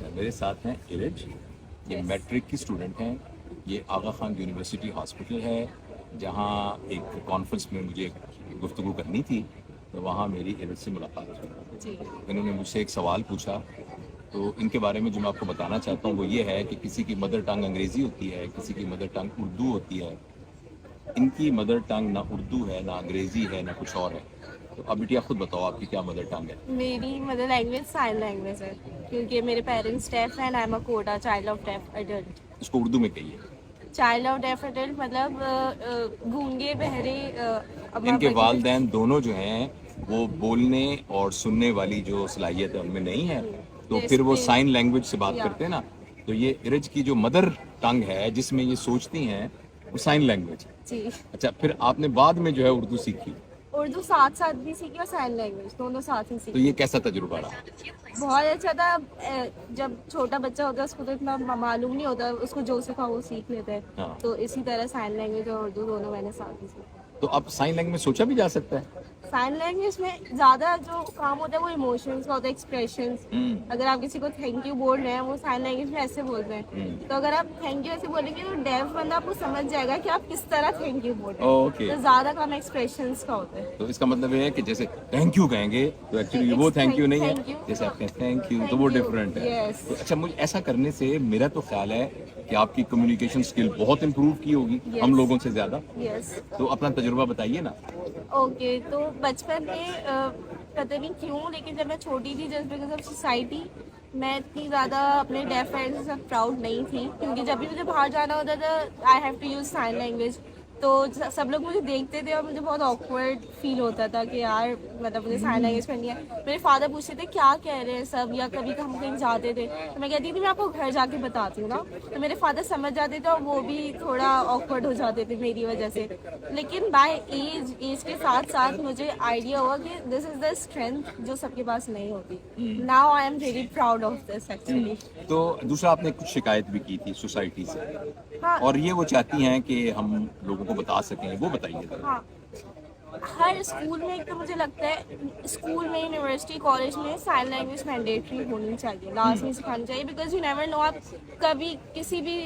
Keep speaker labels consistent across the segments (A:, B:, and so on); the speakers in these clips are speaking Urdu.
A: اچھا میرے ساتھ ہیں ارج, یہ میٹرک کی اسٹوڈنٹ ہیں. یہ آغا خان یونیورسٹی ہاسپٹل ہے جہاں ایک کانفرنس میں مجھے گفتگو کرنی تھی, تو وہاں میری ارج سے ملاقات ہوئی. انہوں نے مجھ سے ایک سوال پوچھا, تو ان کے بارے میں جو میں آپ کو بتانا چاہتا ہوں وہ یہ ہے کہ کسی کی مدر ٹنگ انگریزی ہوتی ہے, کسی کی مدر ٹنگ اردو ہوتی ہے. ان کی مدر ٹنگ نہ اردو ہے, نہ انگریزی ہے, نہ کچھ اور ہے. تو اب بیٹیا خود بتاؤ آپ کی کیا مدر ٹنگ ہے؟
B: میری مدر لینگویج سائن لینگویج ہے, کیونکہ میرے پیرنٹس ڈیف ہیں. I am a CODA, child of deaf adult.
A: اس کو اردو میں کہیے.
B: چائلڈ آف ڈیف ایڈلٹ مطلب گونگے بہرے.
A: ان کے والدین دونوں جو ہیں وہ بولنے اور سننے والی جو صلاحیت ہے ان میں نہیں ہے, تو پھر وہ سائن لینگویج سے بات کرتے ہیں نا. تو یہ ارج کی جو مدر ٹنگ ہے جس میں یہ سوچتی ہیں وہ سائن لینگویج.
B: جی.
A: اچھا, پھر آپ نے بعد میں جو ہے اردو سیکھی.
B: اردو ساتھ ساتھ بھی سیکھی اور سائن لینگویج دونوں ساتھ ہی
A: تو
B: سیکھی.
A: یہ کیسا تجربہ رہا؟
B: بہت اچھا تھا. جب چھوٹا بچہ ہوتا ہے اس کو تو اتنا معلوم نہیں ہوتا, اس کو جو سکھا وہ سیکھ لیتے ہیں. تو اسی طرح سائن لینگویج اور اردو دونوں میں نے ساتھ ہی سیکھی.
A: تو اب سائن لینگویج میں سوچا بھی جا سکتا ہے؟
B: سائن لینگویج میں زیادہ جو کام ہوتا ہے وہ ایموشنس کا ہوتا ہے, ایکسپریشنس. اگر آپ کسی کو تھینک یو بول رہے ہیں وہ سائن لینگویج میں ایسے بولتے ہیں. تو اگر آپ تھینک یو ایسے بولیں گے تو ڈیف بندہ آپ کو سمجھ جائے گا کہ آپ کس طرح تھینک یو بول رہے ہیں. تو زیادہ کام ایکسپریشنس کا ہوتا ہے.
A: تو اس کا مطلب یہ ہے کہ جیسے تھینک یو کہیں گے تو ایکچولی وہ تھینک یو نہیں ہے, جیسے آپ کہیں تھینک یو تو وہ ڈفرینٹ ہے. تو اچھا, مجھے ایسا کرنے سے میرا تو خیال ہے کہ آپ کی کمیونیکیشن اسکل بہت امپروو کی ہوگی ہم لوگوں سے زیادہ. تو اپنا تجربہ بتائیے نا.
B: اوکے, تو بچپن میں پتہ نہیں کیوں لیکن جب میں چھوٹی تھی, جسٹ بیکاز آف سوسائٹی, میں اتنی زیادہ اپنے ڈیف فرینڈس سے پراؤڈ نہیں تھی, کیونکہ جب بھی مجھے باہر جانا ہوتا تھا I have to use sign language. تو سب لوگ مجھے دیکھتے تھے اور مجھے بہت آکورڈ فیل ہوتا تھا کہ یار مطلب مجھے سائن لینگویج کرنی ہے. میرے فادر پوچھتے تھے کیا کہہ رہے ہیں سب, یا کبھی ہم کہیں جاتے تھے تو میں کہتی تھی میں آپ کو گھر جا کے بتاتی ہوں نا. تو میرے فادر سمجھ جاتے تھے اور وہ بھی تھوڑا آکورڈ ہو جاتے تھے میری وجہ سے. لیکن بائی ایج کے ساتھ ساتھ مجھے آئیڈیا ہوا کہ دس از دا اسٹرینتھ جو سب کے پاس نہیں ہوتی. Now I am really proud of this actually.
A: تو دوسرا, آپ نے کچھ شکایت بھی کی تھی سوسائٹی سے, اور یہ وہ چاہتی ہیں کہ ہم لوگوں کو بتا سکیں, وہ بتائیے ذرا.
B: ہاں, ہر اسکول میں ایک تو مجھے لگتا ہے اسکول میں, یونیورسٹی, کالج میں سائن لینگویج مینڈیٹری ہونی چاہیے, لازمی سکھانی چاہیے. بیکاز یو نیور نو, آپ کبھی کسی بھی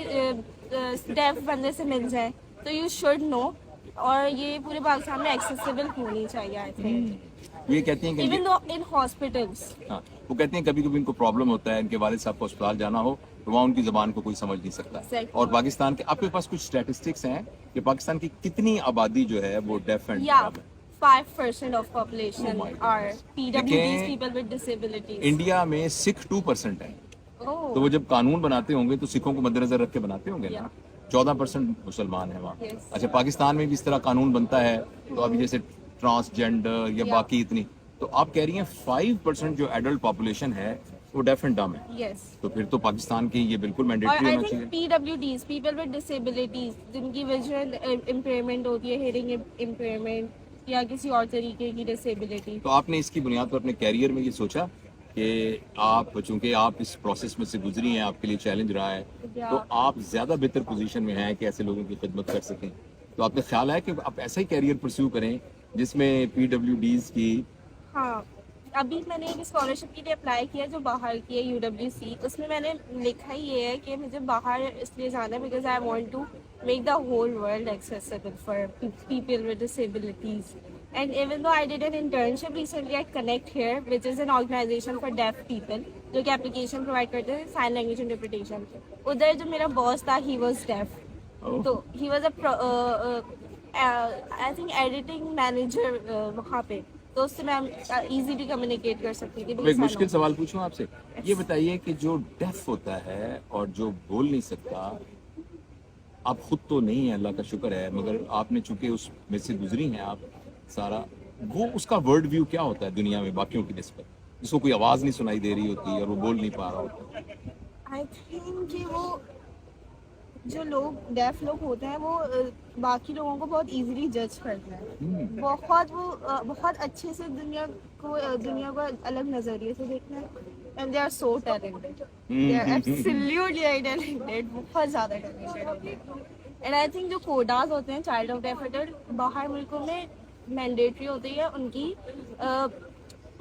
B: ڈیف بندے سے مل جائیں تو یو شوڈ نو. اور یہ پورے پاکستان میں ایکسیسیبل ہونی چاہیے آئی تھنک.
A: یہ کہتی ہیں کہ
B: ایون دو ان ہاسپٹلس,
A: ہاں, وہ کہتے ہیں کبھی کبھی ان کو پرابلم ہوتا ہے, ان کے والد صاحب کو اسپتال جانا ہو تو وہاں ان کی زبان کو کوئی سمجھ نہیں سکتا. اور پاکستان کے آپ کے پاس کچھ اسٹیٹسٹکس ہیں کہ پاکستان کی کتنی آبادی جو ہے وہ ڈیف اینڈ ڈمب ہے؟
B: 5% of population are PWDs, people with disabilities.
A: India میں سکھ 2% ہیں. تو وہ جب قانون بناتے ہوں گے تو سکھوں کو مد نظر رکھ کے بناتے ہوں گے نا. 14% مسلمان ہیں وہاں. اچھا, پاکستان میں بھی اس طرح قانون بنتا ہے تو ابھی جیسے ٹرانسجینڈر یا باقی اتنی, تو آپ کہہ رہی ہیں 5% جو ایڈلٹ پاپولیشن ہے وہ ڈیف اینڈ ڈمب ہے. تو پھر تو پاکستان کی یہ بالکل مینڈیٹری ہونا چاہیے.
B: PWDs, people with disabilities, جن کی ویژن امپیئرمنٹ ہوتی ہے, ہیئرنگ امپیئرمنٹ یا کسی اور طریقے کی ڈسیبلٹی.
A: تو آپ نے اس کی بنیاد پر اپنے کیریئر میں یہ سوچا کہ آپ, چونکہ آپ اس پروسیس میں سے گزری ہیں, آپ کے لیے چیلنج رہا ہے, تو آپ زیادہ بہتر پوزیشن میں ہیں کہ ایسے لوگوں کی خدمت کر سکیں, تو آپ نے خیال ہے کہ آپ ایسا ہی کیریئر پرسیو کریں جس میں PWDs کی.
B: ہاں, ابھی میں نے ایک اسکالرشپ کے لیے اپلائی کیا جو باہر کی ہے, UWC. اس میں نے لکھا ہی یہ ہے کہ مجھے باہر اس لیے جانا ہے because I want to make the whole world accessible for people with disabilities. And even though I did an internship recently at Connect Here, which is an organization for deaf people, جو کہ application provide کرتے ہیں sign language interpretation. ادھر جو میرا باس تھا he was deaf. تو he was I think editing manager وہاں پہ, تو اس سے میں ایزیلی کمیونیکیٹ کر سکتی تھی.
A: ایک مشکل سوال پوچھوں آپ سے, یہ بتائیے کہ جو ڈیف ہوتا ہے اور جو بول نہیں سکتا, آپ خود تو نہیں ہیں, اللہ کا شکر ہے, مگر آپ نے چونکہ اس میں سے گزری ہیں آپ سارا, وہ اس کا ورڈ ویو کیا ہوتا ہے دنیا میں باقیوں کی نسبت, جس کو کوئی آواز نہیں سنائی دے رہی ہوتی اور وہ بول نہیں پا رہا ہوتا؟
B: آئی تھنک کہ وہ جو لوگ ڈیف لوگ ہوتے ہیں وہ باقی لوگوں کو بہت ایزیلی جج کرتے ہیں. بہت اچھے سے دنیا کو الگ نظریے سے دیکھتے ہیں. And they are so talented. They are absolutely talented. بہت زیادہ talented. And I think جو کوڈاز ہوتے ہیں, چائلڈ آف ڈیف ایڈلٹ, باہر ملکوں میں مینڈیٹری ہوتی ہے ان کی